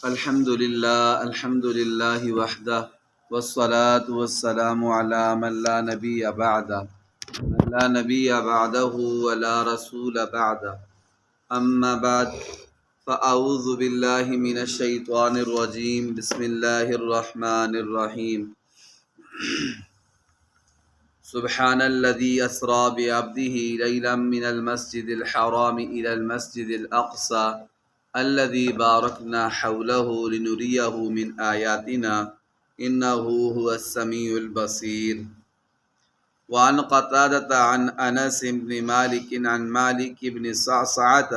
الحمد للہ وحدہ والصلاة والسلام علی من لا نبی بعدہ ولا رسول بعدہ اما بعد فاعوذ باللہ من الشیطان الرجیم بسم اللہ الرحمن الرحیم سبحان الذي اسرى بعبده ليلا من المسجد الحرام الى المسجد الاقصى الذي باركنا حوله لنريه من آياتنا إنه هو السميع البصير. وعن قتادة عن أنس بن مالك عن مالك بن صعصعة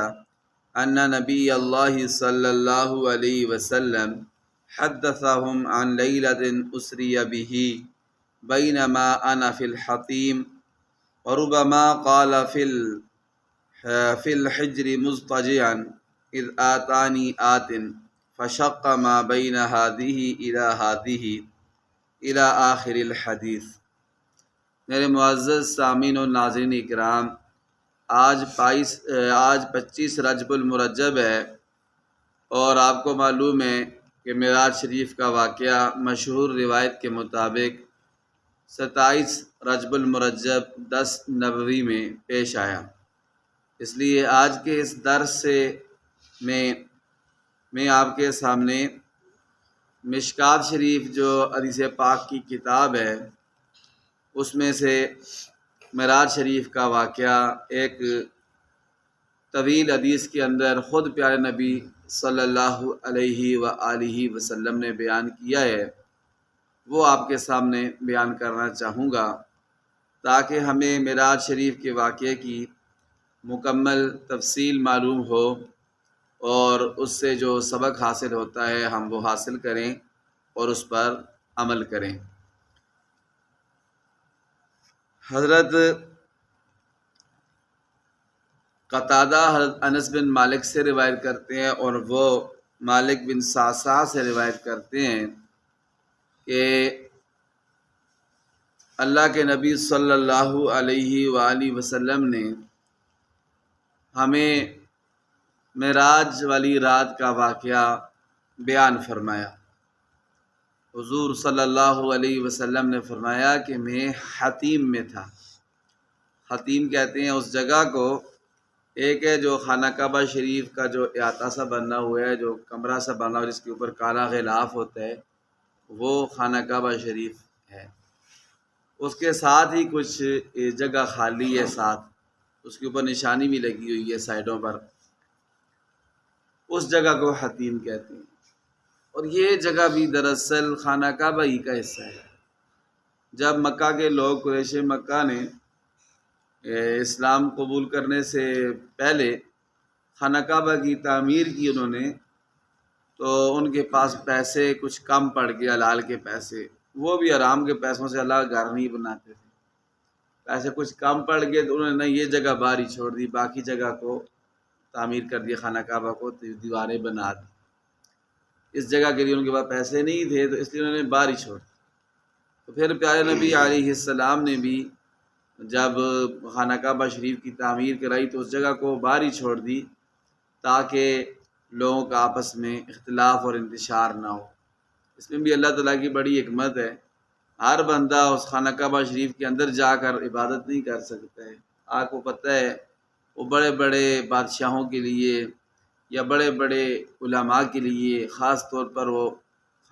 أن نبي الله صلى الله عليه وسلم حدثهم عن ليلة أسري به بينما أنا في الحطيم وربما قال في الحجر مضطجعا اذ آتانی فشق ما بین هذه الى هذه الى آخر الحدیث. میرے معزز سامعین و ناظرین اکرام، آج 25 رجب المرجب ہے اور آپ کو معلوم ہے کہ معراج شریف کا واقعہ مشہور روایت کے مطابق 27 رجب المرجب 10 نبوی میں پیش آیا. اس لیے آج کے اس درس سے میں آپ کے سامنے مشکات شریف جو حدیث پاک کی کتاب ہے اس میں سے معراج شریف کا واقعہ ایک طویل حدیث کے اندر خود پیارے نبی صلی اللہ علیہ وآلہ وسلم نے بیان کیا ہے، وہ آپ کے سامنے بیان کرنا چاہوں گا تاکہ ہمیں معراج شریف کے واقعے کی مکمل تفصیل معلوم ہو اور اس سے جو سبق حاصل ہوتا ہے ہم وہ حاصل کریں اور اس پر عمل کریں. حضرت قتادہ حضرت انس بن مالک سے روایت کرتے ہیں اور وہ مالک بن صعصعہ سے روایت کرتے ہیں کہ اللہ کے نبی صلی اللہ علیہ وآلہ وسلم نے ہمیں معراج والی رات کا واقعہ بیان فرمایا. حضور صلی اللہ علیہ وسلم نے فرمایا کہ میں حتیم میں تھا. حتیم کہتے ہیں اس جگہ کو، ایک ہے جو خانہ کعبہ شریف کا جو احاطہ سا بنا ہوا ہے، جو کمرہ سا بنا ہوا ہے جس کے اوپر کالا غلاف ہوتا ہے، وہ خانہ کعبہ شریف ہے. اس کے ساتھ ہی کچھ جگہ خالی ہے، ساتھ اس کے اوپر نشانی بھی لگی ہوئی ہے سائڈوں پر، اس جگہ کو حتیم کہتے ہیں. اور یہ جگہ بھی دراصل خانہ کعبہ ہی کا حصہ ہے. جب مکہ کے لوگ قریش مکہ نے اسلام قبول کرنے سے پہلے خانہ کعبہ کی تعمیر کی انہوں نے، تو ان کے پاس پیسے کچھ کم پڑ گئے، حلال کے پیسے، وہ بھی حرام کے پیسوں سے اللہ گھر نہیں بناتے تھے، پیسے کچھ کم پڑ گئے تو انہوں نے یہ جگہ باہر ہی چھوڑ دی، باقی جگہ کو تعمیر کر دیا، خانہ کعبہ کو دیواریں بنا دی. اس جگہ کے لیے ان کے پاس پیسے نہیں تھے تو اس لیے انہوں نے باہر ہی چھوڑ دی. تو پھر پیارے نبی علیہ السلام نے بھی جب خانہ کعبہ شریف کی تعمیر کرائی تو اس جگہ کو باہر ہی چھوڑ دی تاکہ لوگوں کا آپس میں اختلاف اور انتشار نہ ہو. اس میں بھی اللہ تعالیٰ کی بڑی حکمت ہے. ہر بندہ اس خانہ کعبہ شریف کے اندر جا کر عبادت نہیں کر سکتا ہے. آپ کو پتہ ہے وہ بڑے بڑے بادشاہوں کے لیے یا بڑے بڑے علماء کے لیے خاص طور پر وہ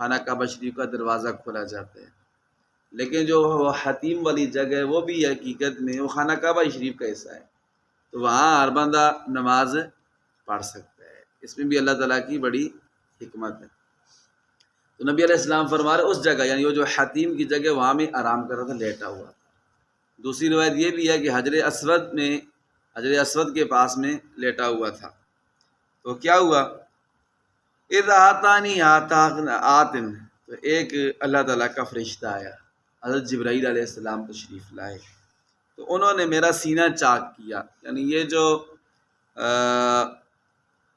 خانہ کعبہ شریف کا دروازہ کھولا جاتا ہے. لیکن جو وہ حتیم والی جگہ ہے وہ بھی حقیقت میں وہ خانہ کعبہ شریف کا حصہ ہے، تو وہاں ہر بندہ نماز پڑھ سکتا ہے. اس میں بھی اللہ تعالیٰ کی بڑی حکمت ہے. تو نبی علیہ السلام فرما رہے اس جگہ، یعنی وہ جو حتیم کی جگہ، وہاں میں آرام کر رہا تھا، لیٹا ہوا تھا. دوسری روایت یہ بھی ہے کہ حجر اسود کے پاس میں لیٹا ہوا تھا. تو کیا ہوا، اذا آتانی آتن، تو ایک اللہ تعالیٰ کا فرشتہ آیا، حضرت جبرائیل علیہ السلام تشریف لائے، تو انہوں نے میرا سینہ چاک کیا. یعنی یہ جو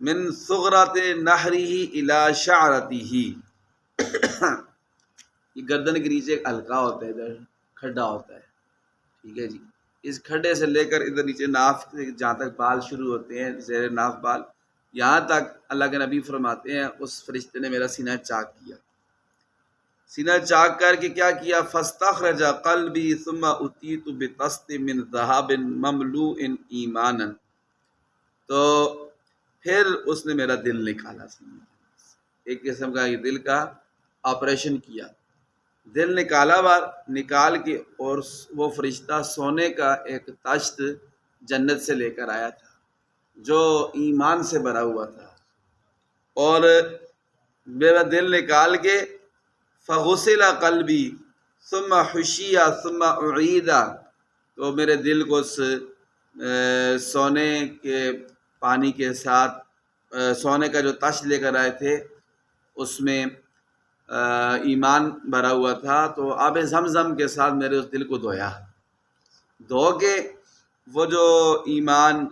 من ثغرات نحری الی شعرتی ہی، یہ گردن کے نیچے ایک حلقہ ہوتا ہے، ادھر کھڈا ہوتا ہے، ٹھیک ہے جی، اس کھڈے سے لے کر ادھر نیچے ناف جہاں تک بال شروع ہوتے ہیں، زیر ناف بال، یہاں تک اللہ کے نبی فرماتے ہیں اس فرشتے نے میرا سینہ چاک کیا، سینہ چاک کر کے کیا کیا، فاستخرج قلبی ثم اتیت بطست من ذهب مملوء ایمانا، تو پھر اس نے میرا دل نکالا، ایک قسم کا یہ دل کا آپریشن کیا، دل نکالا بار نکال کے، اور وہ فرشتہ سونے کا ایک تشت جنت سے لے کر آیا تھا جو ایمان سے بھرا ہوا تھا، اور میرا دل نکال کے فغسل قلبی ثم حشیا ثم اعیدا، تو میرے دل کو اس سونے کے پانی کے ساتھ، سونے کا جو تشت لے کر آئے تھے اس میں ایمان بھرا ہوا تھا، تو آب زمزم کے ساتھ میرے اس دل کو دھویا، دھو کے وہ جو ایمان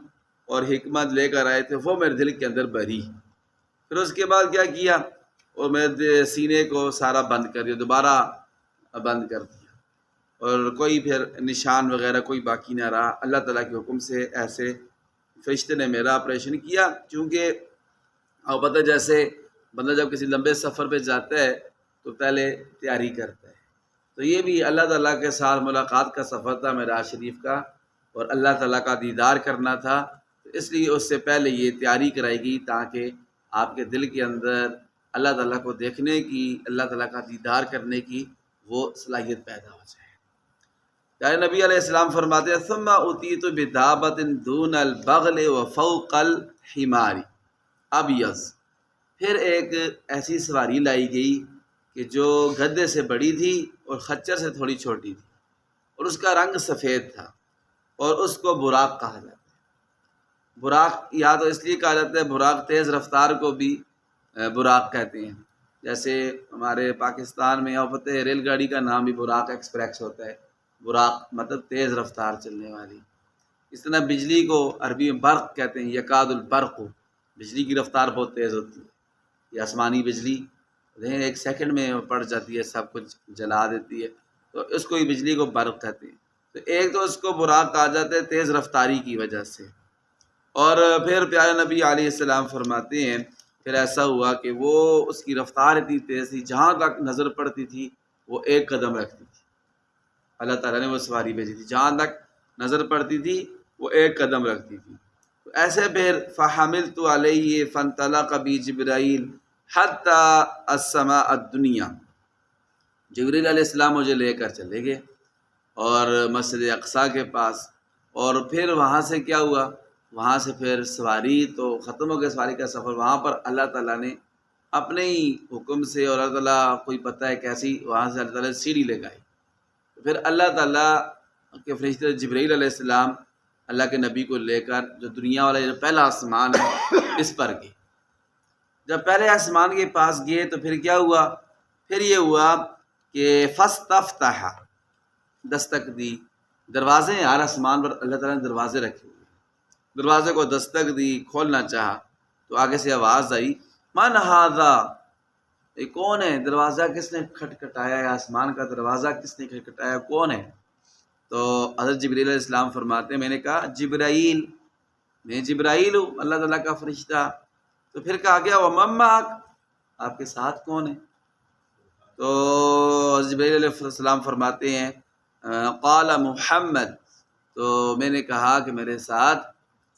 اور حکمت لے کر آئے تھے وہ میرے دل کے اندر بھری، پھر اس کے بعد کیا کیا، اور میرے سینے کو سارا بند کر دیا، دوبارہ بند کر دیا، اور کوئی پھر نشان وغیرہ کوئی باقی نہ رہا۔ اللہ تعالیٰ کے حکم سے ایسے فرشتے نے میرا آپریشن کیا، چونکہ آپ پتہ جیسے بندہ جب کسی لمبے سفر پہ جاتا ہے تو پہلے تیاری کرتا ہے، تو یہ بھی اللہ تعالیٰ کے ساتھ ملاقات کا سفر تھا معراج شریف کا، اور اللہ تعالیٰ کا دیدار کرنا تھا، تو اس لیے اس سے پہلے یہ تیاری کرائی گئی تاکہ آپ کے دل کے اندر اللہ تعالیٰ کو دیکھنے کی، اللہ تعالیٰ کا دیدار کرنے کی وہ صلاحیت پیدا ہو جائے۔ پیارے نبی علیہ السلام فرماتے ہیں ثم اتیت بدابۃ دون البغل وفوق الحمار ابیض، پھر ایک ایسی سواری لائی گئی کہ جو گدھے سے بڑی تھی اور خچر سے تھوڑی چھوٹی تھی، اور اس کا رنگ سفید تھا، اور اس کو براق کہا جاتا ہے۔ براق یا تو اس لیے کہا جاتا ہے، براق تیز رفتار کو بھی براق کہتے ہیں، جیسے ہمارے پاکستان میں یا پتہ ہے ریل گاڑی کا نام بھی براق ایکسپریس ہوتا ہے، براق مطلب تیز رفتار چلنے والی۔ اس طرح بجلی کو عربی میں برق کہتے ہیں، یکاد البرق، بجلی کی رفتار بہت تیز ہوتی ہے، یہ آسمانی بجلی ایک سیکنڈ میں پڑ جاتی ہے، سب کچھ جلا دیتی ہے، تو اس کو ہی بجلی کو برق کہتے ہیں۔ تو ایک تو اس کو براق کہا جاتا ہے تیز رفتاری کی وجہ سے، اور پھر پیارے نبی علیہ السلام فرماتے ہیں پھر ایسا ہوا کہ وہ اس کی رفتار اتنی تیز تھی، جہاں تک نظر پڑتی تھی وہ ایک قدم رکھتی تھی، اللہ تعالیٰ نے وہ سواری بھیجی تھی، جہاں تک نظر پڑتی تھی وہ ایک قدم رکھتی تھی۔ تو ایسے پھر فحملت علیہ فانطلق بی جبرائیل حتی السماء الدنیا، جبرائیل علیہ السلام مجھے لے کر چلے گئے اور مسجد اقصیٰ کے پاس، اور پھر وہاں سے کیا ہوا، وہاں سے پھر سواری تو ختم ہو گیا، سواری کا سفر، وہاں پر اللہ تعالیٰ نے اپنے ہی حکم سے، اور اللہ تعالیٰ کوئی پتہ ہے کیسی، وہاں سے اللہ تعالیٰ نے سیڑھی لگائی، پھر اللہ تعالیٰ کے فرشتے جبرائیل علیہ السلام اللہ کے نبی کو لے کر جو دنیا والا جو پہلا آسمان ہے اس پر گئے۔ جب پہلے آسمان کے پاس گئے تو پھر کیا ہوا، پھر یہ ہوا کہ فاستفتح، دستک دی، دروازے ہیں ہر آسمان پر اللہ تعالیٰ نے دروازے رکھے ہوئے، دروازے کو دستک دی، کھولنا چاہا تو آگے سے آواز آئی من ھذا، یہ کون ہے، دروازہ کس نے کھٹکھٹایا ہے، آسمان کا دروازہ کس نے کھٹکھٹایا، کون ہے؟ تو حضرت جبرائیل علیہ السلام فرماتے ہیں میں نے کہا جبرائیل، میں جبرائیل ہوں، اللہ تعالیٰ کا فرشتہ۔ تو پھر کہا گیا ومن معک، آپ کے ساتھ کون ہے؟ تو حضرت جبرائیل علیہ السلام فرماتے ہیں قال محمد، تو میں نے کہا کہ میرے ساتھ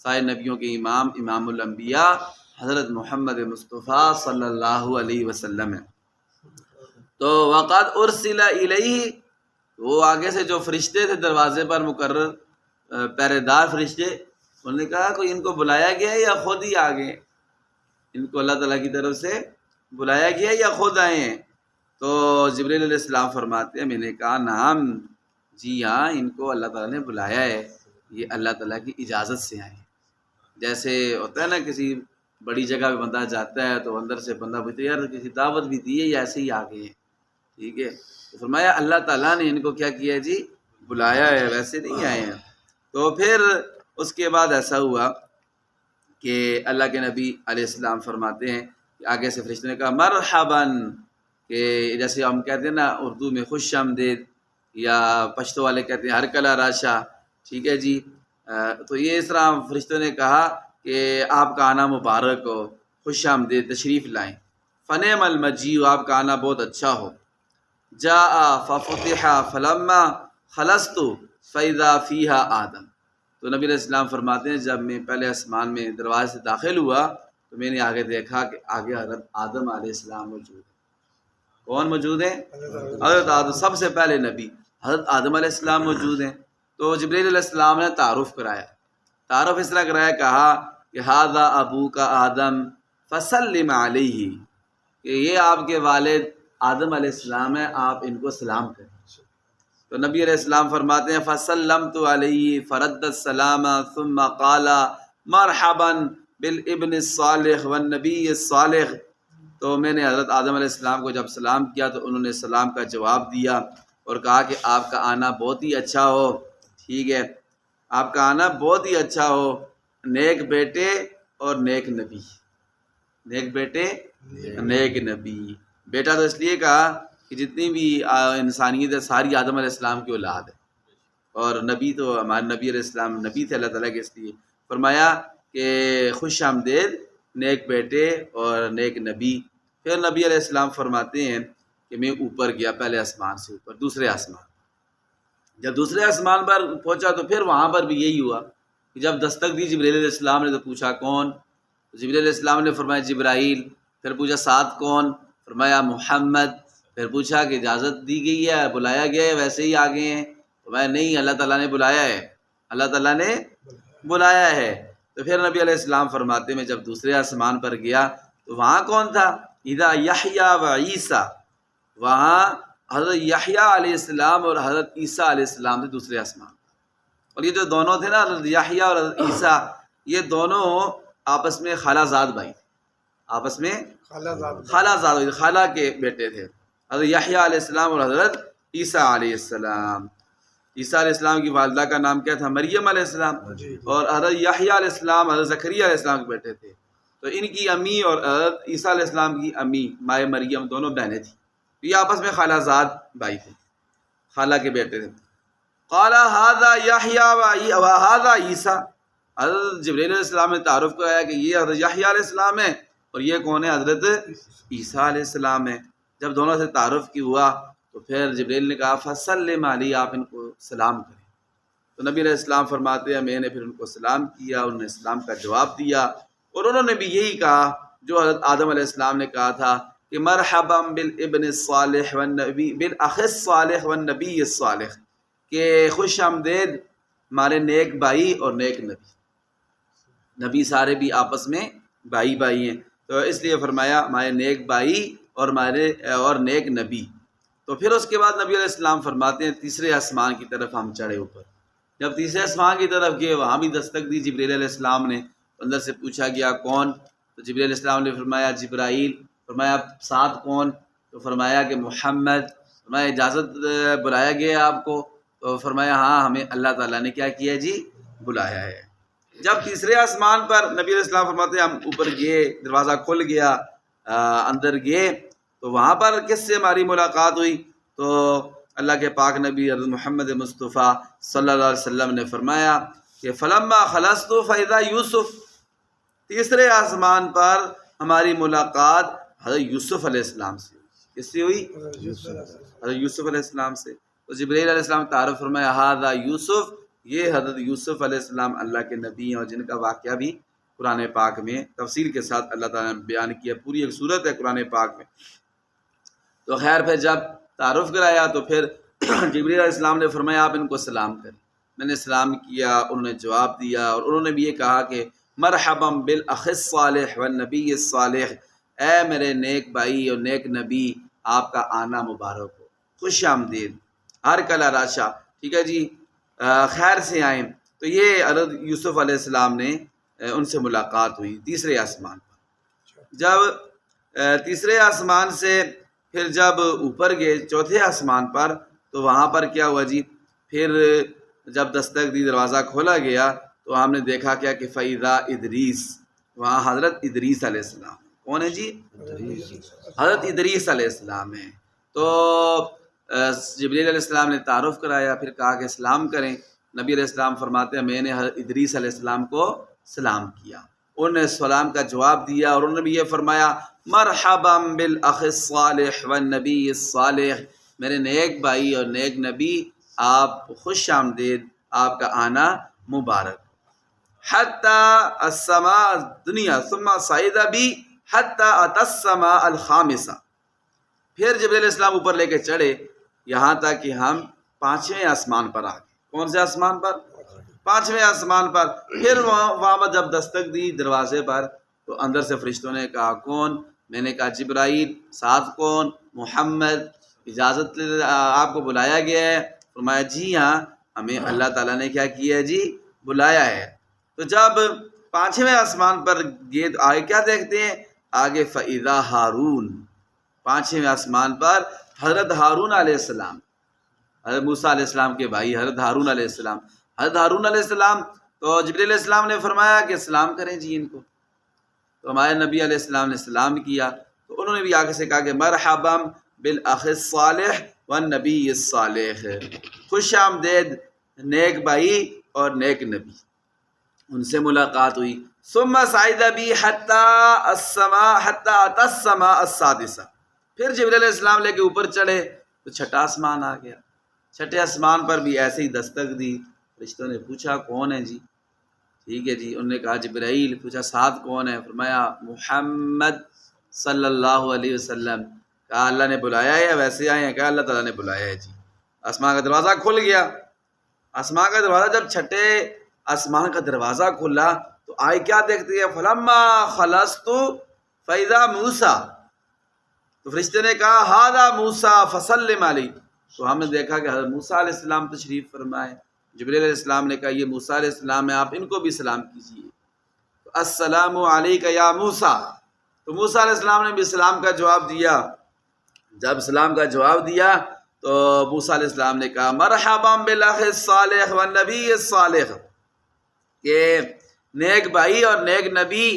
سارے نبیوں کے امام، امام الانبیاء حضرت محمد مصطفیٰ صلی اللہ علیہ وسلم ہے۔ تو وقد ارسل الیہ، وہ آگے سے جو فرشتے تھے دروازے پر مقرر پہرے دار فرشتے، انہوں نے کہا کوئی ان کو بلایا گیا ہے یا خود ہی آ گئے، ان کو اللہ تعالیٰ کی طرف سے بلایا گیا ہے یا خود آئے ہیں؟ تو جبرائیل علیہ السلام فرماتے ہیں میں نے کہا نعم، جی ہاں، ان کو اللہ تعالیٰ نے بلایا ہے، یہ اللہ تعالیٰ کی اجازت سے آئے ہیں۔ جیسے ہوتا ہے نا کسی بڑی جگہ پہ بندہ جاتا ہے تو اندر سے بندہ پوچھتا ہے یار کسی دعوت بھی دی ہے یا ایسے ہی آ گئے ہیں، ٹھیک ہے، تو فرمایا اللہ تعالیٰ نے ان کو کیا کیا ہے جی، بلایا ہے، ویسے نہیں آئے ہیں۔ تو پھر اس کے بعد ایسا ہوا کہ اللہ کے نبی علیہ السلام فرماتے ہیں کہ آگے سے فرشتے نے کہا مرحباً، کہ جیسے ہم کہتے ہیں نا اردو میں خوش آمدید، یا پشتو والے کہتے ہیں ہر کلا راشا، ٹھیک ہے جی، تو یہ اس طرح فرشتوں نے کہا کہ آپ کا آنا مبارک ہو، خوش آمدید، تشریف لائیں۔ فنعم المجیء، آپ کا آنا بہت اچھا ہو۔ جاء ففتح فلما خلصت فاذا فیہا آدم، تو نبی علیہ السلام فرماتے ہیں جب میں پہلے آسمان میں دروازے سے داخل ہوا تو میں نے آگے دیکھا کہ آگے حضرت آدم علیہ السلام موجود ہیں۔ کون موجود ہیں؟ حضرت آدم، سب سے پہلے نبی حضرت آدم علیہ السلام موجود ہیں۔ تو جبریل علیہ السلام نے تعارف کرایا، تعارف اس طرح کرایا، کہا کہ ھذا ابوک آدم فسلم علیہ، کہ یہ آپ کے والد آدم علیہ السلام ہیں، آپ ان کو سلام کریں۔ تو نبی علیہ السلام فرماتے ہیں فسلمت علیہ فرد السلام ثم قال مرحبا بالابن الصالح والنبی الصالح، تو میں نے حضرت آدم علیہ السلام کو جب سلام کیا تو انہوں نے سلام کا جواب دیا اور کہا کہ آپ کا آنا بہت ہی اچھا ہو، ٹھیک ہے، آپ کا آنا بہت ہی اچھا ہو، نیک بیٹے اور نیک نبی، نیک بیٹے نیک نبی۔ بیٹا تو اس لیے کہا کہ جتنی بھی انسانیت ہے ساری آدم علیہ السلام کی اولاد ہے، اور نبی تو ہمارے نبی علیہ السلام نبی تھے اللہ تعالیٰ کے، اس لیے فرمایا کہ خوش آمدید نیک بیٹے اور نیک نبی۔ پھر نبی علیہ السلام فرماتے ہیں کہ میں اوپر گیا، پہلے آسمان سے اوپر دوسرے آسمان، جب دوسرے آسمان پر پہنچا تو پھر وہاں پر بھی یہی ہوا کہ جب دستک دی جبریل علیہ السلام نے تو پوچھا کون؟ تو جبریل علیہ السلام نے فرمایا جبرائیل۔ پھر پوچھا ساتھ کون؟ فرمایا محمد۔ پھر پوچھا کہ اجازت دی گئی ہے، بلایا گیا ہے، ویسے ہی آگے ہیں؟ فرمایا نہیں، اللہ تعالیٰ نے بلایا ہے، اللہ تعالیٰ نے بلایا ہے۔ تو پھر نبی علیہ السلام فرماتے میں جب دوسرے آسمان پر گیا تو وہاں کون تھا؟ اذا یحییٰ و عیسیٰ، وہاں حضرت یحییٰ علیہ السلام اور حضرت عیسیٰ علیہ السلام تھے دوسرے آسمان۔ اور یہ جو دونوں تھے نا، حضرت یحییٰ اور حضرت عیسیٰ، یہ دونوں آپس میں خالہ زاد بھائی تھے، آپس میں خالہ زاد بھائی، خالہ کے بیٹے تھے، حضرت یحییٰ علیہ السلام اور حضرت عیسیٰ علیہ السلام۔ عیسیٰ علیہ السلام کی والدہ کا نام کیا تھا؟ مریم علیہ السلام، اور حضرت یحییٰ علیہ السلام حضرت زکریا علیہ السلام کے بیٹے تھے۔ تو ان کی امی اور حضرت عیسیٰ علیہ السلام کی امی مائے مریم دونوں بہنیں تھیں، یہ آپس میں خالہ زاد بھائی تھے، خالہ کے بیٹے تھے۔ قال ھذا یحییٰ و ھذا عیسیٰ، حضرت جبریل علیہ السلام نے تعارف کرایا کہ یہ حضرت یحییٰ علیہ السلام ہے اور یہ کون ہے؟ حضرت عیسیٰ علیہ السلام ہے۔ جب دونوں سے تعارف کی ہوا تو پھر جبریل نے کہا فسلم علیہ، آپ ان کو سلام کریں۔ تو نبی علیہ السلام فرماتے ہیں میں نے پھر ان کو سلام کیا، انہوں نے سلام کا جواب دیا، اور انہوں نے بھی یہی کہا جو حضرت آدم علیہ السلام نے کہا تھا کہ مرحبا بالابن الصالح والنبی بالاخ الصالح والنبی الصالح، کہ خوش آمدید ہمارے نیک بھائی اور نیک نبی، نبی سارے بھی آپس میں بھائی بھائی ہیں، تو اس لیے فرمایا ہمارے نیک بھائی اور نیک نبی۔ تو پھر اس کے بعد نبی علیہ السلام فرماتے ہیں تیسرے آسمان کی طرف ہم چڑھے اوپر، جب تیسرے آسمان کی طرف گئے وہاں بھی دستک دی جبریل علیہ السلام نے، اندر سے پوچھا گیا کون؟ تو جبریل علیہ السلام نے فرمایا جبرائیل۔ فرمایا ساتھ کون؟ تو فرمایا کہ محمد۔ فرمایا اجازت بلایا گیا آپ کو؟ تو فرمایا ہاں، ہمیں اللہ تعالیٰ نے کیا کیا جی؟ بلایا ہے۔ جب تیسرے آسمان پر نبی علیہ السلام فرماتے ہیں ہم اوپر گئے، دروازہ کھل گیا، اندر گئے تو وہاں پر کس سے ہماری ملاقات ہوئی؟ تو اللہ کے پاک نبی حضرت محمد مصطفیٰ صلی اللہ علیہ وسلم نے فرمایا کہ فلما خلصت فاذا یوسف، تیسرے آسمان پر ہماری ملاقات حضرت یوسف علیہ السلام سے ہوئی۔ کس سے ہوئی؟ حضرت یوسف علیہ السلام سے۔ تو جبرائیل علیہ السلام تعارف فرمایا ھذا یوسف، یہ حضرت یوسف علیہ السلام اللہ کے نبی ہیں اور جن کا واقعہ بھی قرآن پاک میں تفصیل کے ساتھ اللہ تعالیٰ نے بیان کیا، پوری ایک صورت ہے قرآن پاک میں۔ تو خیر پھر جب تعارف کرایا تو پھر جبرائیل علیہ السلام نے فرمایا آپ ان کو سلام کریں۔ میں نے سلام کیا، انہوں نے جواب دیا، اور انہوں نے بھی یہ کہا کہ مرحبا بالاخ الصالح والنبی الصالح، اے میرے نیک بھائی اور نیک نبی، آپ کا آنا مبارک ہو، خوش آمدید، ہر کلا راشا، ٹھیک ہے جی، خیر سے آئیں۔ تو یہ حضرت یوسف علیہ السلام نے ان سے ملاقات ہوئی تیسرے آسمان پر۔ جب تیسرے آسمان سے پھر جب اوپر گئے چوتھے آسمان پر تو وہاں پر کیا ہوا جی؟ پھر جب دستک دی، دروازہ کھولا گیا تو ہم نے دیکھا کیا کہ فیضا ادریس، وہاں حضرت ادریس علیہ السلام۔ کون ہے جی؟ حضرت ادریس علیہ السلام ہیں۔ تو جبریل علیہ السلام نے تعارف کرایا، پھر کہا کہ سلام کریں۔ نبی علیہ السلام فرماتے ہیں میں نے حضرت ادریس علیہ السلام کو سلام کیا، انہوں نے سلام کا جواب دیا، اور انہوں نے بھی یہ فرمایا مرحبا بالاخ الصالح والنبی الصالح، میرے نیک بھائی اور نیک نبی، آپ خوش آمدید، آپ کا آنا مبارک۔ حتی السماء دنیا ثم صعد بی حتی اتی السماء الخامسہ، پھر جبریل علیہ السلام اوپر لے کے چڑھے یہاں تک کہ ہم 5ویں آسمان پر آ گئے۔ کون سے آسمان پر؟ 5ویں آسمان پر۔ پھر وہاں پر جب دستک دی دروازے پر تو اندر سے فرشتوں نے کہا کون؟ میں نے کہا جبرائیل۔ ساتھ کون؟ محمد۔ اجازت آپ کو بلایا گیا ہے؟ فرمایا جی ہاں، ہمیں اللہ تعالیٰ نے کیا کیا ہے جی؟ بلایا ہے۔ تو جب 5ویں آسمان پر گئے تو آگے کیا دیکھتے ہیں؟ آگے فَإِذَا ہارون، 5ویں آسمان پر حضرت ہارون علیہ السلام، حضرت موسیٰ علیہ السلام کے بھائی حضرت ہارون علیہ السلام، حضرت ہارون علیہ السلام۔ تو جبریل علیہ السلام نے فرمایا کہ سلام کریں جی ان کو، تو ہمارے نبی علیہ السلام نے سلام کیا، تو انہوں نے بھی آگے سے کہا کہ مرحبا بالاخ الصالح والنبی الصالح، خوش آمدید نیک بھائی اور نیک نبی۔ ان سے ملاقات ہوئی۔ ثم صعد بی حتی اتی السماء السادسہ، پھر جبریل علیہ السلام لے کے اوپر چڑھے تو 6واں آسمان آ گیا۔ 6ٹھے آسمان پر بھی ایسے ہی دستک دی، فرشتوں نے پوچھا کون ہے جی؟ ٹھیک ہے جی، انہوں نے کہا جبرائیل۔ پوچھا ساتھ کون ہے؟ فرمایا محمد صلی اللہ علیہ وسلم۔ کہا اللہ نے بلایا ہے یا ویسے آئے ہیں؟ کہا اللہ تعالیٰ نے بلایا ہے جی۔ آسمان کا دروازہ کھل گیا۔ آسمان کا دروازہ جب 6ٹھے آسمان کا دروازہ کھلا تو آئے کیا دیکھتے ہیں؟ فلما خلصت فاذا موسیٰ، تو فرشتے نے کہا ھذا موسیٰ فسلم علیہ، تو ہم نے دیکھا کہ حضرت موسیٰ علیہ السلام تشریف فرمائے۔ جبریل علیہ السلام نے کہا یہ موسیٰ علیہ السلام ہے، آپ ان کو بھی سلام کیجیے۔ تو السلام علیک یا موسیٰ، تو موسیٰ علیہ السلام نے بھی سلام کا جواب دیا۔ جب سلام کا جواب دیا تو موسیٰ علیہ السلام نے کہا مرحبا بالاخ الصالح والنبی الصالح، کہ نیک بھائی اور نیک نبی،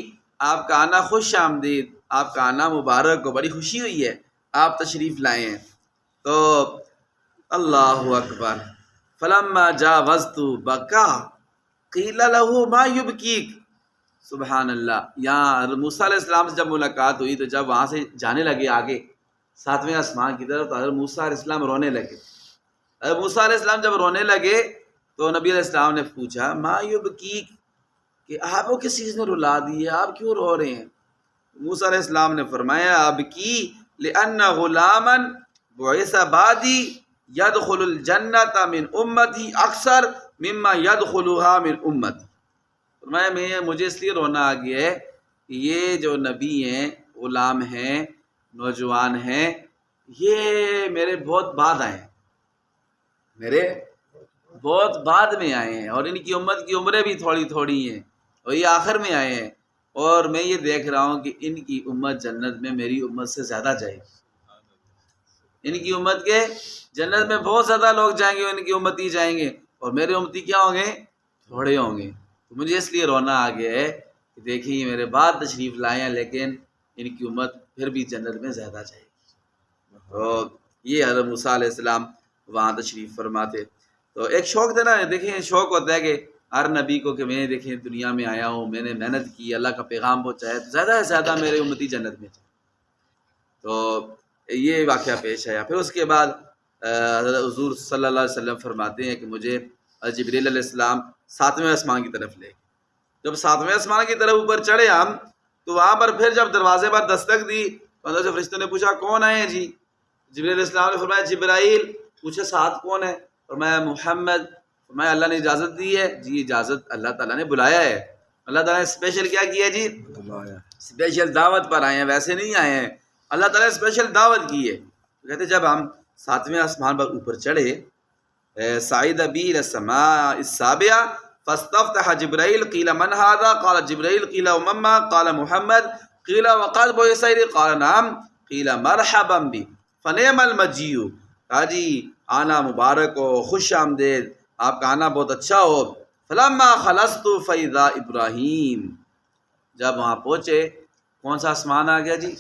آپ کا آنا خوش آمدید، آپ کا آنا مبارک ہو، بڑی خوشی ہوئی ہے آپ تشریف لائے ہیں۔ تو اللہ اکبر، فلما جاوزت بکا قیل له ما یبکیک، سبحان اللہ۔ یہاں موسیٰ علیہ السلام سے جب ملاقات ہوئی تو جب وہاں سے جانے لگے آگے 7ویں آسمان کی طرف تو حضرت موسیٰ علیہ السلام رونے لگے۔ حضرت موسیٰ علیہ السلام جب رونے لگے تو نبی علیہ السلام نے پوچھا ما یبکیک، کہ آپ کو کس چیز نے رلا دی ہے، آپ کیوں رو رہے ہیں؟ موسیٰ علیہ السلام نے فرمایا ابکی لأن غلاما بعث بعدی یدخل الجنت من امتی اکثر مما یدخلها من امتی، فرمایا مجھے اس لیے رونا آ گیا ہے کہ یہ جو نبی ہیں، غلام ہیں، نوجوان ہیں، یہ میرے بہت بعد آئے ہیں، میرے بہت بعد میں آئے ہیں، اور ان کی امت کی عمریں بھی تھوڑی تھوڑی ہیں، اور یہ آخر میں آئے ہیں، اور میں یہ دیکھ رہا ہوں کہ ان کی امت جنت میں میری امت سے زیادہ جائے گی۔ ان کی امت کے جنت میں بہت زیادہ لوگ جائیں گے، ان کی امتی جائیں گے، اور میرے امتی کیا ہوں گے؟ تھوڑے ہوں گے۔ تو مجھے اس لیے رونا آ گیا ہے کہ دیکھیں یہ میرے بعد تشریف لائے ہیں، لیکن ان کی امت پھر بھی جنت میں زیادہ جائے گی۔ تو یہ حضرت موسیٰ علیہ السلام وہاں تشریف فرماتے۔ تو ایک شوق تھا نا، دیکھیں شوق ہوتا ہے کہ ہر نبی کو کہ میں دیکھیں دنیا میں آیا ہوں، میں نے محنت کی، اللہ کا پیغام پہنچایا، تو زیادہ سے زیادہ میرے امتی جنت میں جائے۔ تو یہ واقعہ پیش آیا۔ پھر اس کے بعد حضرت حضور صلی اللہ علیہ وسلم فرماتے ہیں کہ مجھے جبریل علیہ السلام 7ویں آسمان کی طرف لے گئے۔ جب 7ویں آسمان کی طرف اوپر چڑھے ہم، تو وہاں پر پھر جب دروازے پر دستک دی تو اندر سے فرشتوں نے پوچھا کون آئے ہیں جی؟ جبریل علیہ السلام نے فرمایا جبرائیل۔ پوچھا ساتھ کون ہے؟ فرمایا محمد۔ فرمایا اللہ نے اجازت دی ہے؟ جی اجازت اللہ تعالیٰ نے بلایا ہے۔ اللہ تعالیٰ نے اسپیشل کیا کیا جی؟ اسپیشل دعوت پر آئے ہیں، ویسے نہیں آئے ہیں، اللہ تعالیٰ نے اسپیشل دعوت کی ہے۔ کہتے جب ہم 7ویں آسمان پر اوپر چڑھے، صعد بی الی السماء السابعہ فاستفتح جبرائیل قیل من ھذا قال جبرائیل قیل امما قال محمد قیل وقد بعث الی قال نعم قیل مرحبا بی فنعم المجیء، کہا جی آنا مبارک ہو، خوش آمدید، آپ کا آنا بہت اچھا ہو۔ فلما خلصت فاذا ابراہیم، جب وہاں پہنچے کون سا آسمان آ گیا جی؟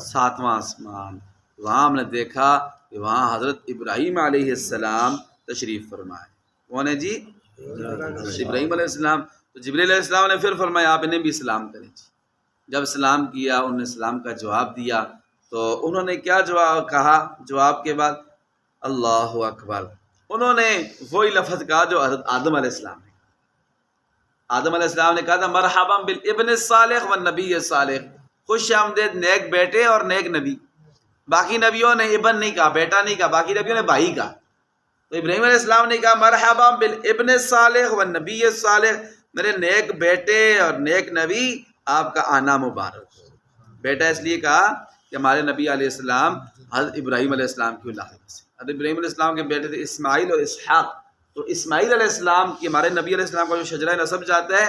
7واں آسمان۔ وہاں ہم نے دیکھا کہ وہاں حضرت ابراہیم علیہ السلام تشریف فرمائے۔ کون ہے جی؟ ابراہیم علیہ السلام۔ تو جبریل علیہ السلام نے پھر فرمایا آپ انہیں بھی سلام کریں۔ جب سلام کیا انہوں نے سلام کا جواب دیا تو انہوں نے کیا جواب کہا؟ جواب کے بعد اللہ اکبر، انہوں نے وہی لفظ کہا جو حضرت آدم علیہ السلام نے، آدم علیہ السلام نے کہا تھا مرحبا بالابن الصالح والنبی الصالح، خوش آمدید نیک بیٹے اور نیک نبی۔ باقی نبیوں نے ابن نہیں کہا، بیٹا نہیں کہا، باقی نبیوں نے بھائی کہا۔ تو ابراہیم علیہ السلام نے کہا مرحبا بالابن الصالح والنبی الصالح، میرے نیک بیٹے اور نیک نبی آپ کا آنا مبارک ہو۔ بیٹا اس لیے کہا کہ ہمارے نبی علیہ السلام حضرت ابراہیم علیہ السلام کی اولاد سے، حضرت ابراہیم علیہ السلام کے بیٹے تھے اسماعیل اور اسحاق، تو اسماعیل علیہ السلام کی ہمارے نبی علیہ السلام کا جو شجرہ نسب جاتا ہے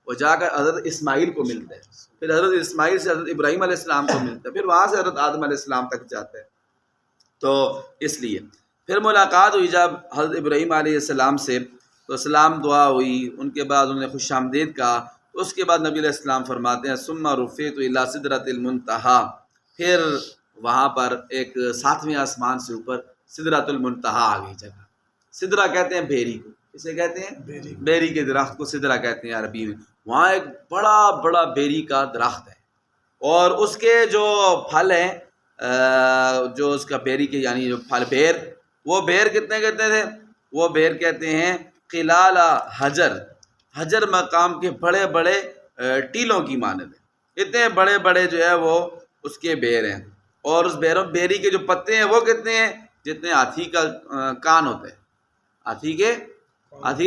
وہ جا کر حضرت اسماعیل کو ملتا ہے، پھر حضرت اسماعیل سے حضرت ابراہیم علیہ السلام کو ملتا ہے، پھر وہاں سے حضرت آدم علیہ السلام تک جاتا ہے۔ تو اس لیے پھر ملاقات ہوئی جب حضرت ابراہیم علیہ السلام سے، تو سلام دعا ہوئی، ان کے بعد انہوں نے خوش آمدید کہا۔ اس کے بعد نبی علیہ السلام فرماتے ہیں ثم رفعت الی سدرۃ المنتہی، پھر وہاں پر ایک 7ویں آسمان سے اوپر سدرۃ المنتہی آ گئی جگہ۔ سدرہ کہتے ہیں بھیری کو، اسے کہتے ہیں بیری کے درخت کو سدرہ کہتے ہیں عربی میں۔ وہاں ایک بڑا بڑا بیری کا درخت ہے اور اس کے جو پھل ہیں جو اس کا بیری کے یعنی جو پھل بیر، وہ بیر کتنے کہتے تھے؟ وہ بیر کہتے ہیں قلال حجر، حجر مقام کے بڑے بڑے ٹیلوں کی مانند ہیں، اتنے بڑے بڑے جو ہے وہ اس کے بیر ہیں، اور اس بیری کے جو پتے ہیں وہ کتنے ہیں؟ جتنے ہاتھی کا کان ہوتا ہے، ہاتھی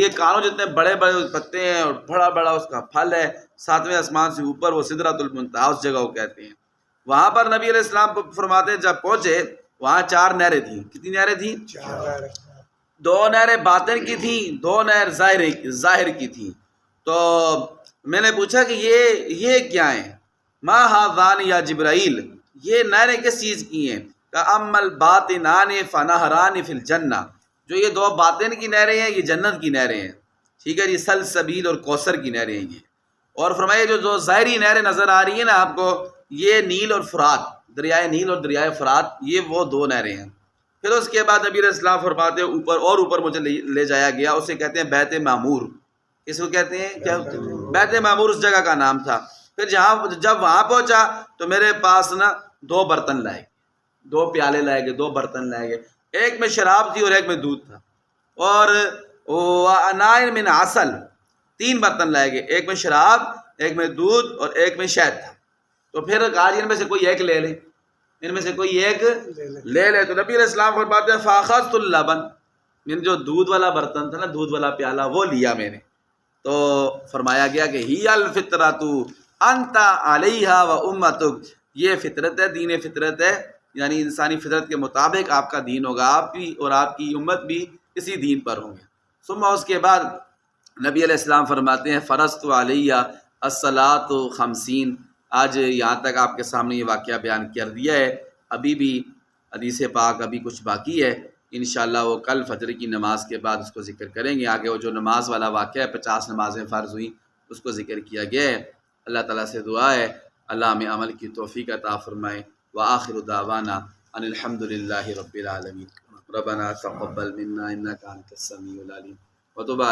کے کانوں جتنے بڑے بڑے پتے ہیں اور بڑا بڑا اس کا پھل ہے۔ 7ویں آسمان سے اوپر وہ سدرۃ المنتہی اس جگہ کو کہتے ہیں۔ وہاں پر نبی علیہ السلام فرماتے ہیں جب پہنچے وہاں 4 نہریں تھیں۔ کتنی نہریں تھیں؟ 4۔ 2 نہریں باطن کی تھیں، 2 نہر ظاہر کی تھیں۔ تو میں نے پوچھا کہ یہ کیا ہیں؟ ما ھذان یا جبرائیل، یہ نہریں کس چیز کی ہیں؟ کہ اما الباطنان فنہران فی الجنہ، جو یہ 2 باطن کی نہریں ہیں یہ جنت کی نہریں ہیں، ٹھیک ہے جی، سلسبیل اور کوثر کی نہریں ہیں یہ۔ اور فرمایا جو 2 ظاہری نہریں نظر آ رہی ہیں نا آپ کو، یہ نیل اور فرات، دریائے نیل اور دریائے فرات، یہ وہ 2 نہریں ہیں۔ پھر اس کے بعد نبی علیہ السلام فرماتے ہیں اوپر مجھے لے جایا گیا، اسے کہتے ہیں بیت معمور۔ اس کو کہتے ہیں کیا؟ بیت معمور اس جگہ کا نام تھا۔ پھر جب وہاں پہنچا تو میرے پاس نا 2 برتن لائے گئے، 2 پیالے لائے گئے، 2 برتن لائے گئے، ایک میں شراب تھی اور ایک میں دودھ تھا، اور واناء من عسل، 3 برتن لائے گئے، ایک میں شراب، ایک میں دودھ اور ایک میں شہد تھا۔ تو پھر کہا ان میں سے کوئی ایک لے لے، ان میں سے کوئی ایک لے لے۔ تو نبی علیہ السلام فرماتے ہیں فاخذت اللبن، میں نے جو دودھ والا برتن تھا نا، دودھ والا پیالہ، وہ لیا میں نے۔ تو فرمایا گیا کہ ہی الفطرۃ انت علیہا و امتک، یہ فطرت ہے، دین فطرت ہے، یعنی انسانی فطرت کے مطابق آپ کا دین ہوگا، آپ بھی اور آپ کی امت بھی اسی دین پر ہوں گے۔ ثم اس کے بعد نبی علیہ السلام فرماتے ہیں فرضت علیہ الصلاۃ 50، آج یہاں تک آپ کے سامنے یہ واقعہ بیان کر دیا ہے، ابھی بھی حدیث پاک ابھی کچھ باقی ہے، انشاءاللہ وہ کل فجر کی نماز کے بعد اس کو ذکر کریں گے۔ آگے وہ جو نماز والا واقعہ ہے، 50 نمازیں فرض ہوئیں، اس کو ذکر کیا گیا ہے۔ اللہ تعالیٰ سے دعا ہے اللہ ہمیں عمل کی توفیق عطا فرمائے۔ وآخر دعوانا ان الحمد للہ رب العالمین۔ ربنا تقبل منا انک انت السمیع العلیم وتب علینا